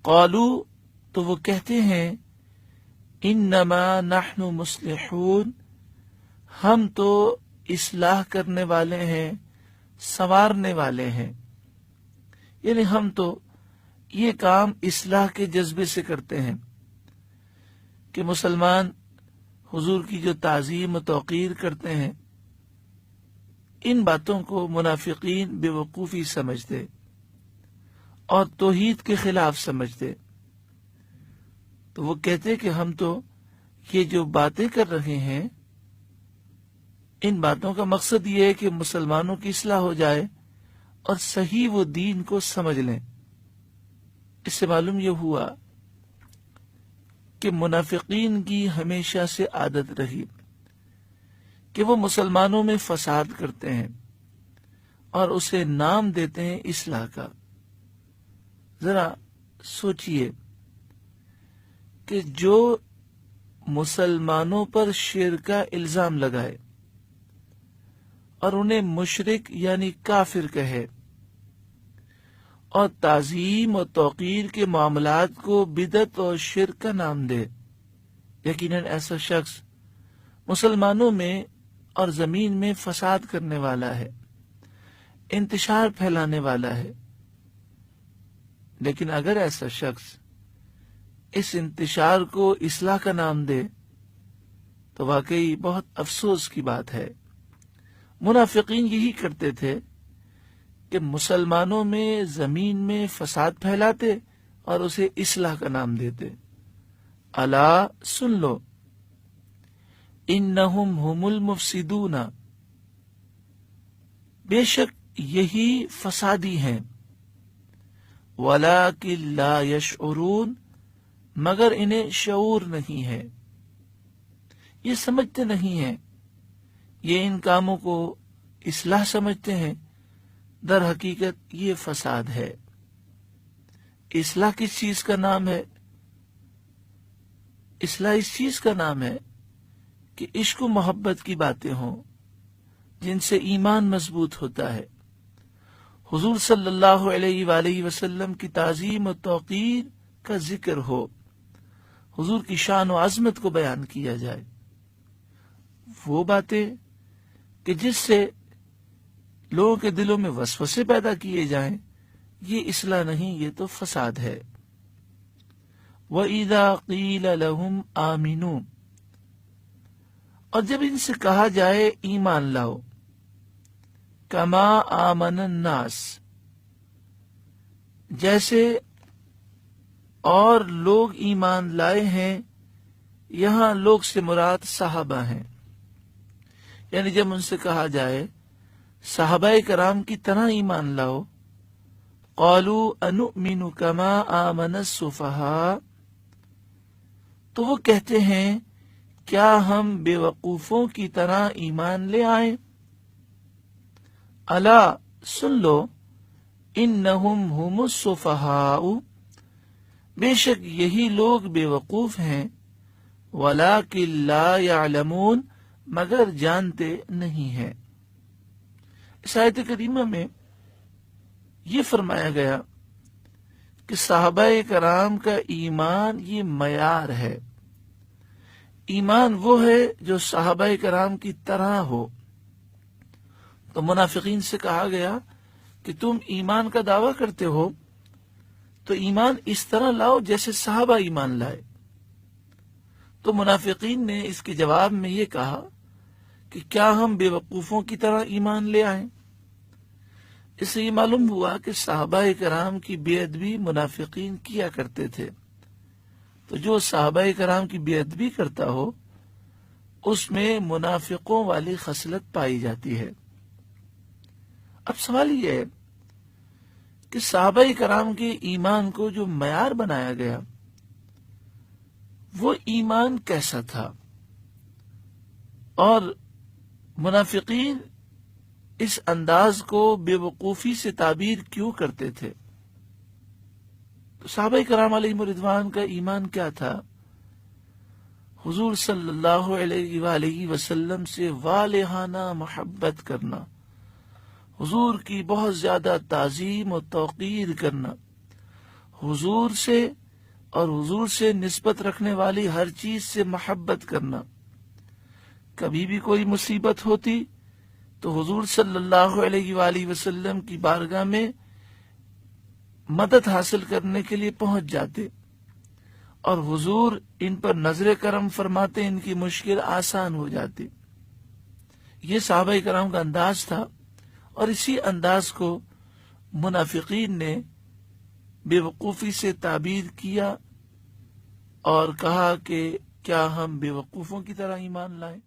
قالو تو وہ کہتے ہیں انما نحن مصلحون ہم تو اصلاح کرنے والے ہیں، سنوارنے والے ہیں، یعنی ہم تو یہ کام اصلاح کے جذبے سے کرتے ہیں کہ مسلمان حضور کی جو تعظیم و توقیر کرتے ہیں ان باتوں کو منافقین بے وقوفی سمجھتے اور توحید کے خلاف سمجھتے، تو وہ کہتے کہ ہم تو یہ جو باتیں کر رہے ہیں ان باتوں کا مقصد یہ ہے کہ مسلمانوں کی اصلاح ہو جائے اور صحیح وہ دین کو سمجھ لیں۔ اس سے معلوم یہ ہوا کہ منافقین کی ہمیشہ سے عادت رہی کہ وہ مسلمانوں میں فساد کرتے ہیں اور اسے نام دیتے ہیں اصلاح کا۔ ذرا سوچئے کہ جو مسلمانوں پر شرک کا الزام لگائے اور انہیں مشرک یعنی کافر کہے اور تعظیم اور توقیر کے معاملات کو بدعت اور شرک کا نام دے، یقیناً ایسا شخص مسلمانوں میں اور زمین میں فساد کرنے والا ہے، انتشار پھیلانے والا ہے۔ لیکن اگر ایسا شخص اس انتشار کو اصلاح کا نام دے تو واقعی بہت افسوس کی بات ہے۔ منافقین یہی کرتے تھے کہ مسلمانوں میں زمین میں فساد پھیلاتے اور اسے اصلاح کا نام دیتے۔ الا سن لو انہم ہم المفسدون، بے شک یہی فسادی ہیں، ولکن لا یشعرون مگر انہیں شعور نہیں ہے، یہ سمجھتے نہیں ہیں، یہ ان کاموں کو اصلاح سمجھتے ہیں، در حقیقت یہ فساد ہے۔ اصلاح کس چیز کا نام ہے؟ اصلاح اس چیز کا نام ہے کہ عشق و محبت کی باتیں ہوں جن سے ایمان مضبوط ہوتا ہے، حضور صلی اللہ علیہ وآلہ وسلم کی تعظیم و توقیر کا ذکر ہو، حضور کی شان و عظمت کو بیان کیا جائے، وہ باتیں کہ جس سے لوگوں کے دلوں میں وسوسے پیدا کیے جائیں، یہ اصلاح نہیں، یہ تو فساد ہے۔ وَإِذَا قِيلَ لَهُمْ آمِنُوا، اور جب ان سے کہا جائے ایمان لاؤ، کما آمن الناس، جیسے اور لوگ ایمان لائے ہیں، یہاں لوگ سے مراد صحابہ ہیں، یعنی جب ان سے کہا جائے صحابہ کرام کی طرح ایمان لاؤ، قالوا انؤمن کما آمن السفہاء، تو وہ کہتے ہیں کیا ہم بے وقوفوں کی طرح ایمان لے آئیں؟ الا سن لو انہم ہم السفہاء، بے شک یہی لوگ بے وقوف ہیں، ولکن لا یعلمون مگر جانتے نہیں ہیں۔ اس آیت کریمہ میں یہ فرمایا گیا کہ صحابہ کرام کا ایمان یہ معیار ہے، ایمان وہ ہے جو صحابہ کرام کی طرح ہو۔ تو منافقین سے کہا گیا کہ تم ایمان کا دعویٰ کرتے ہو تو ایمان اس طرح لاؤ جیسے صحابہ ایمان لائے۔ تو منافقین نے اس کے جواب میں یہ کہا کہ کیا ہم بے وقوفوں کی طرح ایمان لے آئیں؟ اس سے یہ معلوم ہوا کہ صحابہ کرام کی بے ادبی منافقین کیا کرتے تھے، تو جو صحابہ کرام کی بے ادبی کرتا ہو اس میں منافقوں والی خصلت پائی جاتی ہے۔ اب سوال یہ ہے کہ صحابہ کرام کے ایمان کو جو معیار بنایا گیا وہ ایمان کیسا تھا، اور منافقین اس انداز کو بے وقوفی سے تعبیر کیوں کرتے تھے؟ تو صحابہ کرام علیہم رضوان کا ایمان کیا تھا؟ حضور صلی اللہ علیہ وآلہ وسلم سے والہانہ محبت کرنا، حضور کی بہت زیادہ تعظیم و توقیر کرنا، حضور سے اور حضور سے نسبت رکھنے والی ہر چیز سے محبت کرنا. کبھی بھی کوئی مصیبت ہوتی تو حضور صلی اللہ علیہ وآلہ وسلم کی بارگاہ میں مدد حاصل کرنے کے لیے پہنچ جاتے اور حضور ان پر نظر کرم فرماتے، ان کی مشکل آسان ہو جاتی. یہ صحابہ کرام کا انداز تھا، اور اسی انداز کو منافقین نے بے وقوفی سے تعبیر کیا اور کہا کہ کیا ہم بے وقوفوں کی طرح ایمان لائیں.